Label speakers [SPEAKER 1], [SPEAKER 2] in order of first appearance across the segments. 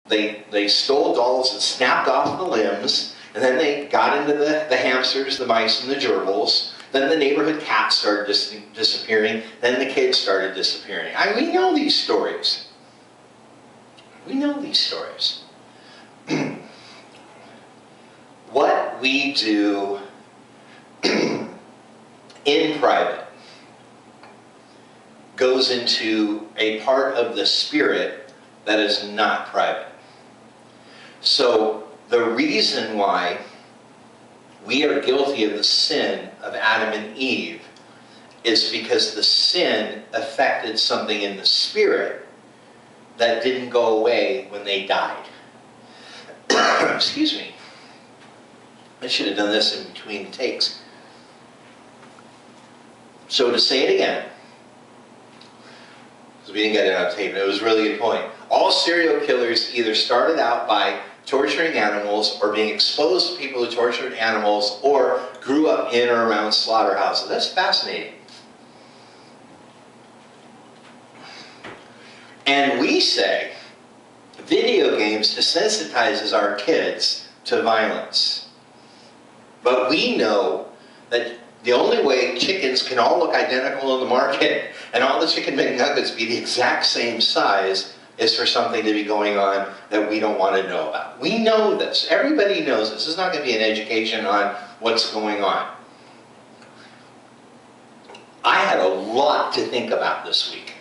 [SPEAKER 1] They stole dolls and snapped off the limbs, and then they got into the hamsters, the mice, and the gerbils. Then the neighborhood cats started disappearing. Then the kids started disappearing. We know these stories. We know these stories. What we do in private goes into a part of the spirit that is not private. So the reason why we are guilty of the sin of Adam and Eve is because the sin affected something in the spirit that didn't go away when they died. Excuse me. I should have done this in between takes. So to say it again, because we didn't get it on tape, and it was a really good point. All serial killers either started out by torturing animals or being exposed to people who tortured animals or grew up in or around slaughterhouses. That's fascinating. And we say video games desensitizes our kids to violence. But we know that the only way chickens can all look identical in the market and all the chicken McNuggets be the exact same size is for something to be going on that we don't want to know about. We know this. Everybody knows this. This is not going to be an education on what's going on. I had a lot to think about this week.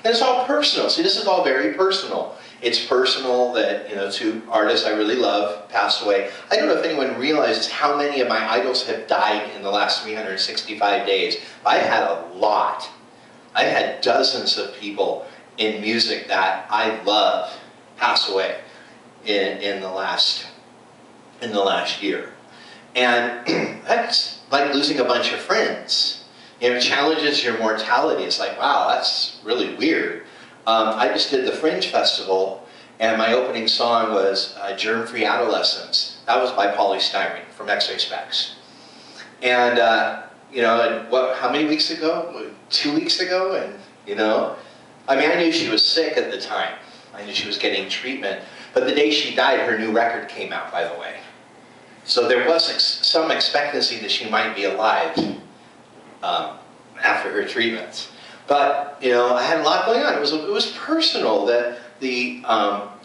[SPEAKER 1] And it's all personal. See, this is all very personal. It's personal that, two artists I really love passed away. I don't know if anyone realizes how many of my idols have died in the last 365 days. I've had a lot. I've had dozens of people in music that I love pass away in the last year. And that's like losing a bunch of friends. It challenges your mortality. It's like, wow, that's really weird. I just did the Fringe Festival, and my opening song was Germ-Free Adolescence. That was by Pauly Styrene from X-Ray Specs. And, how many weeks ago? 2 weeks ago? And, I knew she was sick at the time. I knew she was getting treatment. But the day she died, her new record came out, by the way. So there was some expectancy that she might be alive after her treatments. But, I had a lot going on. It was personal. The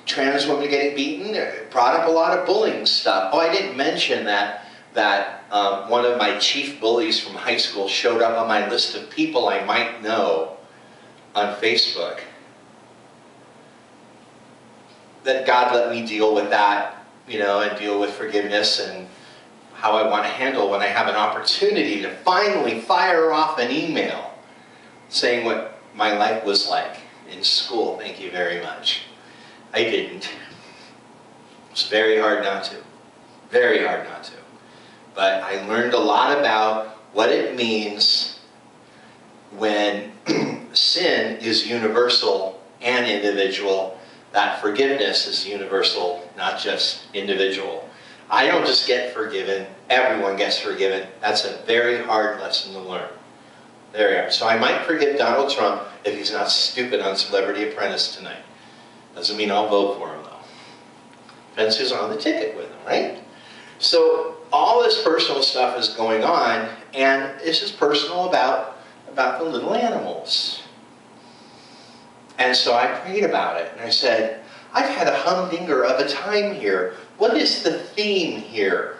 [SPEAKER 1] trans women getting beaten brought up a lot of bullying stuff. Oh, I didn't mention that one of my chief bullies from high school showed up on my list of people I might know on Facebook. That God let me deal with that, and deal with forgiveness and how I want to handle when I have an opportunity to finally fire off an email saying what my life was like in school. Thank you very much. I didn't. It's very hard not to. Very hard not to. But I learned a lot about what it means when sin is universal and individual, that forgiveness is universal, not just individual. I don't just get forgiven, everyone gets forgiven. That's a very hard lesson to learn. There you are. So I might forgive Donald Trump if he's not stupid on Celebrity Apprentice tonight. Doesn't mean I'll vote for him, though. Depends who's on the ticket with him, right? So all this personal stuff is going on, and this is personal about the little animals. And so I prayed about it, and I said, I've had a humdinger of a time here. What is the theme here?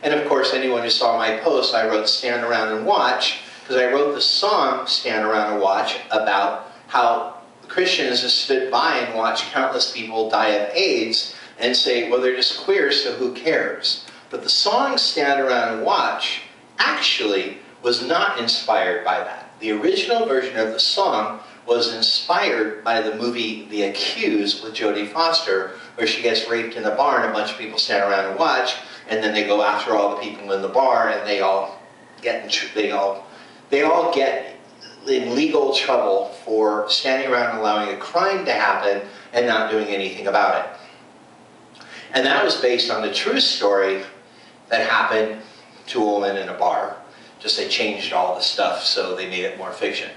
[SPEAKER 1] And of course, anyone who saw my post, I wrote Stand Around and Watch, because I wrote the song Stand Around and Watch about how Christians have stood by and watched countless people die of AIDS and say, well, they're just queer, so who cares? But the song Stand Around and Watch actually was not inspired by that. The original version of the song was inspired by the movie The Accused with Jodie Foster, where she gets raped in a bar and a bunch of people stand around and watch, and then they go after all the people in the bar and they all get in legal trouble for standing around and allowing a crime to happen and not doing anything about it. And that was based on the true story that happened to a woman in a bar. Just they changed all the stuff so they made it more fiction.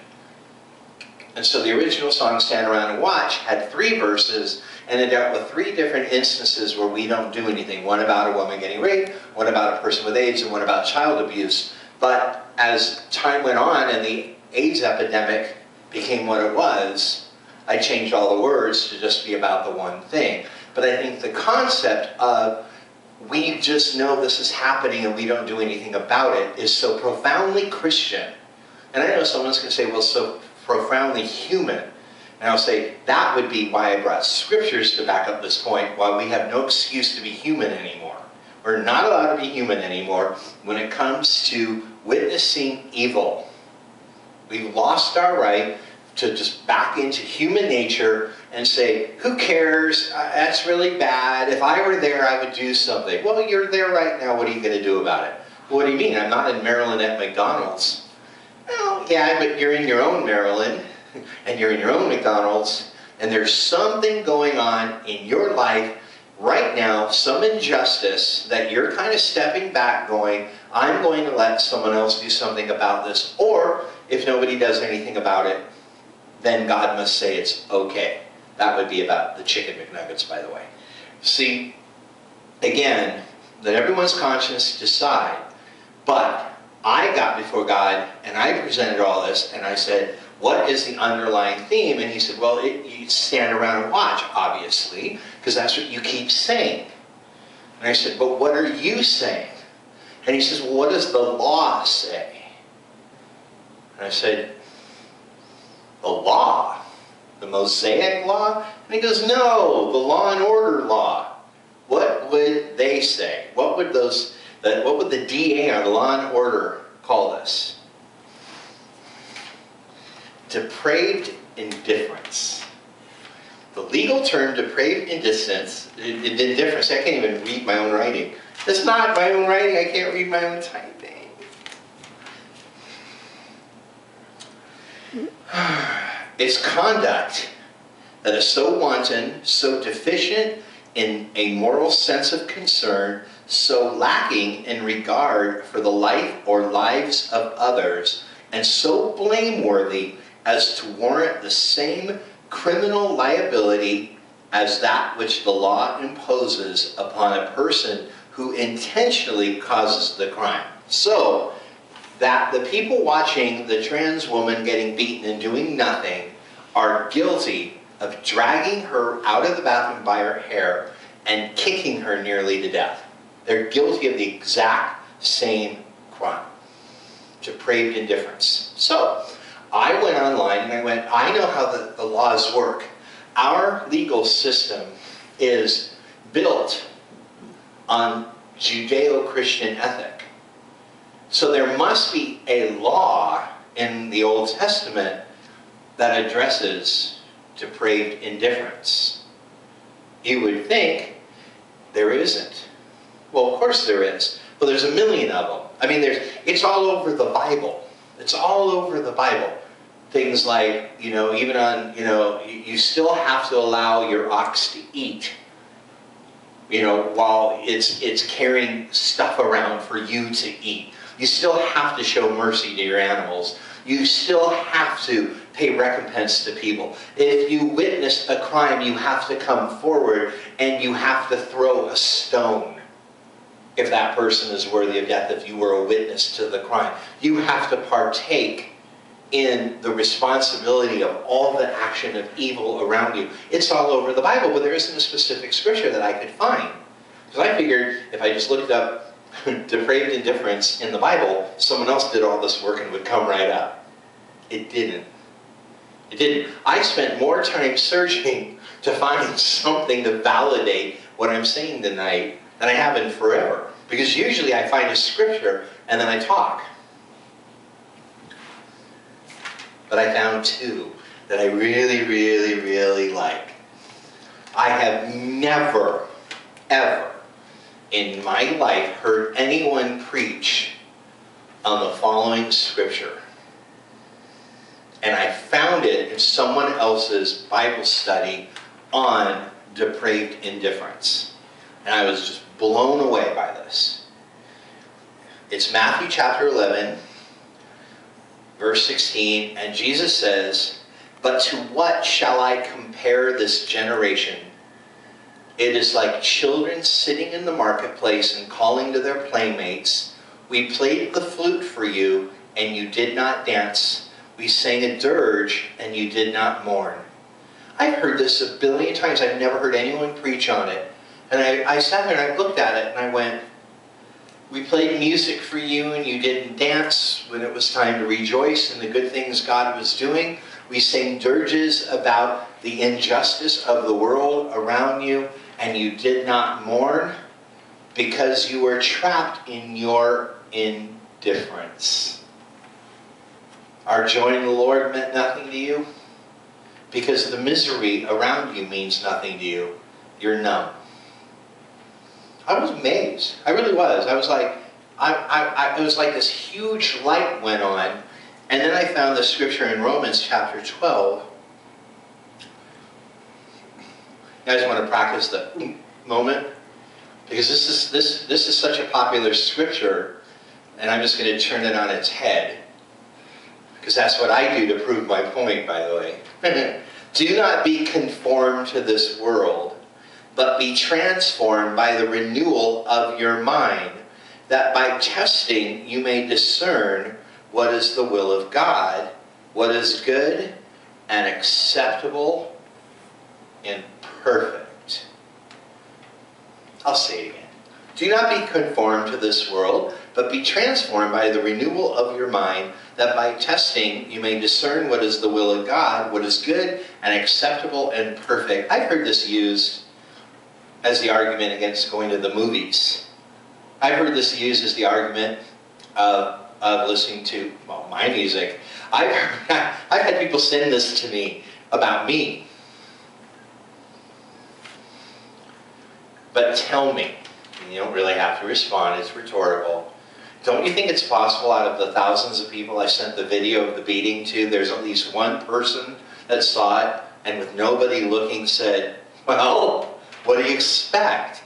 [SPEAKER 1] And so the original song, Stand Around and Watch, had 3 verses, And it dealt with 3 different instances where we don't do anything. One about a woman getting raped, one about a person with AIDS, and one about child abuse. But as time went on and the AIDS epidemic became what it was, I changed all the words to just be about the one thing. But I think the concept of we just know this is happening and we don't do anything about it is so profoundly Christian. And I know someone's going to say, well, so profoundly human. And I'll say, that would be why I brought scriptures to back up this point, why we have no excuse to be human anymore. We're not allowed to be human anymore when it comes to witnessing evil. We've lost our right to just back into human nature and say, who cares? That's really bad. If I were there, I would do something. Well, you're there right now. What are you going to do about it? Well, what do you mean? I'm not in Maryland at McDonald's. Well, yeah, but you're in your own Maryland, and you're in your own McDonald's, and there's something going on in your life right now, some injustice that you're kind of stepping back going, I'm going to let someone else do something about this. Or, if nobody does anything about it, then God must say it's okay. That would be about the chicken McNuggets, by the way. See, again, let everyone's conscience decide. But I got before God, and I presented all this, and I said, what is the underlying theme? And he said, well, you stand around and watch, obviously, because that's what you keep saying. And I said, but what are you saying? And he says, well, what does the law say? And I said, the law? The Mosaic law? And he goes, no, the law and order law. What would they say? What would the DA or the law and order call this? Depraved indifference. The legal term depraved indifference, I can't even read my own writing. It's not my own writing, I can't read my own typing. It's conduct that is so wanton, so deficient in a moral sense of concern, so lacking in regard for the life or lives of others, and so blameworthy as to warrant the same criminal liability as that which the law imposes upon a person who intentionally causes the crime. So, that the people watching the trans woman getting beaten and doing nothing are guilty of dragging her out of the bathroom by her hair and kicking her nearly to death. They're guilty of the exact same crime. Depraved indifference. So, I went online and I went, I know how the laws work. Our legal system is built on Judeo-Christian ethic. So there must be a law in the Old Testament that addresses depraved indifference. You would think there isn't. Well, of course there is. Well, there's a million of them. I mean, it's all over the Bible. It's all over the Bible. Things like, even on, you still have to allow your ox to eat, while it's carrying stuff around for you to eat. You still have to show mercy to your animals. You still have to pay recompense to people. If you witness a crime, you have to come forward and you have to throw a stone if that person is worthy of death, if you were a witness to the crime. You have to partake in the responsibility of all the action of evil around you. It's all over the Bible, but there isn't a specific scripture that I could find. Because I figured if I just looked up depraved indifference in the Bible, someone else did all this work and would come right up. It didn't. It didn't. I spent more time searching to find something to validate what I'm saying tonight than I have in forever. Because usually I find a scripture and then I talk. But I found 2 that I really, really, really like. I have never, ever in my life heard anyone preach on the following scripture. And I found it in someone else's Bible study on depraved indifference. And I was just blown away by this. It's Matthew chapter 11, verse 16, and Jesus says, "But to what shall I compare this generation? It is like children sitting in the marketplace and calling to their playmates, "We played the flute for you, and you did not dance. We sang a dirge, and you did not mourn." I've heard this a billion times. I've never heard anyone preach on it. And I sat there and I looked at it and I went, "We played music for you and you didn't dance when it was time to rejoice in the good things God was doing. We sang dirges about the injustice of the world around you, and you did not mourn because you were trapped in your indifference." Our joy in the Lord meant nothing to you because the misery around you means nothing to you. You're numb. I was amazed. I really was. I was like, it was like this huge light went on. And then I found the scripture in Romans chapter 12. You guys want to practice the moment? Because this is such a popular scripture, and I'm just going to turn it on its head. Because that's what I do to prove my point, by the way. "Do not be conformed to this world, but be transformed by the renewal of your mind, that by testing you may discern what is the will of God, what is good and acceptable and perfect." I'll say it again. "Do not be conformed to this world, but be transformed by the renewal of your mind, that by testing you may discern what is the will of God, what is good and acceptable and perfect." I've heard this used as the argument against going to the movies. I've heard this used as the argument of listening to, well, my music. I've had people send this to me about me. But tell me, you don't really have to respond, it's rhetorical. Don't you think it's possible out of the thousands of people I sent the video of the beating to, there's at least one person that saw it and with nobody looking said, "Well, what do you expect?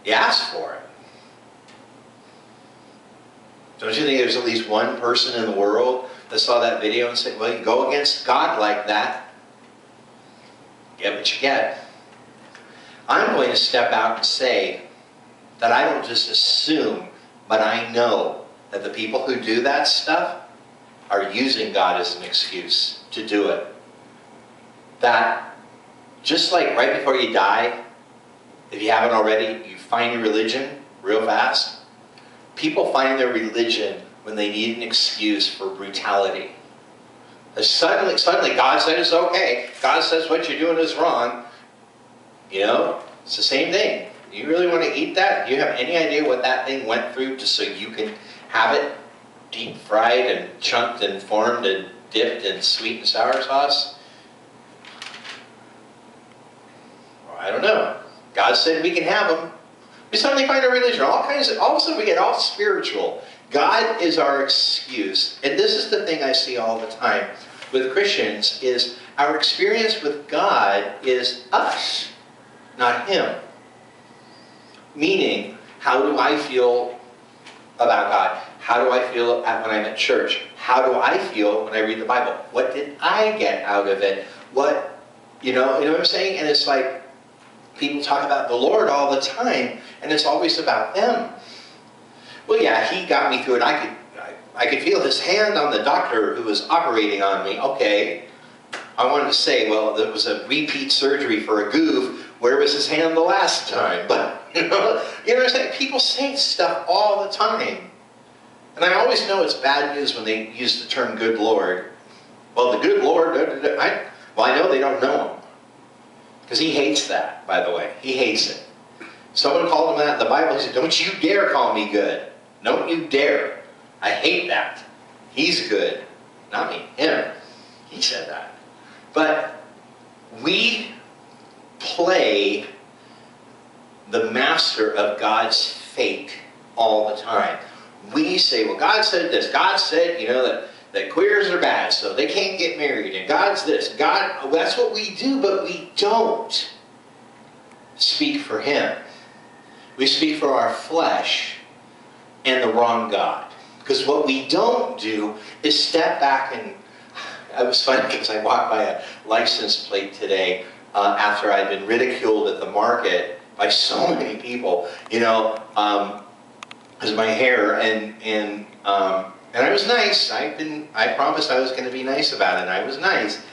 [SPEAKER 1] You asked for it." Don't you think there's at least one person in the world that saw that video and said, "Well, you go against God like that, get what you get"? I'm going to step out and say that I don't just assume, but I know that the people who do that stuff are using God as an excuse to do it. That just like right before you die, if you haven't already, you find your religion real fast. People find their religion when they need an excuse for brutality. Suddenly God said it's okay. God says what you're doing is wrong. You know, it's the same thing. You really want to eat that? Do you have any idea what that thing went through just so you can have it deep fried and chunked and formed and dipped in sweet and sour sauce? Well, I don't know. God said we can have them. We suddenly find our religion. All of a sudden we get all spiritual. God is our excuse. And this is the thing I see all the time with Christians is our experience with God is us, not Him. Meaning, how do I feel about God? How do I feel when I'm at church? How do I feel when I read the Bible? What did I get out of it? You know what I'm saying? And it's like, people talk about the Lord all the time, and it's always about them. Well, yeah, He got me through it. I could feel His hand on the doctor who was operating on me. Okay. I wanted to say, well, there was a repeat surgery for a goof. Where was His hand the last time? But, you know what I'm saying? People say stuff all the time. And I always know it's bad news when they use the term good Lord. Well, the good Lord, I know they don't know Him. Because He hates that, by the way. He hates it. Someone called Him that in the Bible. He said, "Don't you dare call me good. Don't you dare. I hate that. He's good. Not me. Him." He said that. But we play the master of God's fate all the time. We say, well, God said this. God said, you know, that queers are bad, so they can't get married. And God's this. That's what we do, but we don't speak for Him. We speak for our flesh and the wrong God. Because what we don't do is step back and... It was funny because I walked by a license plate today after I'd been ridiculed at the market by so many people, you know, because my hair, and I was nice. I promised I was going to be nice about it, and I was nice.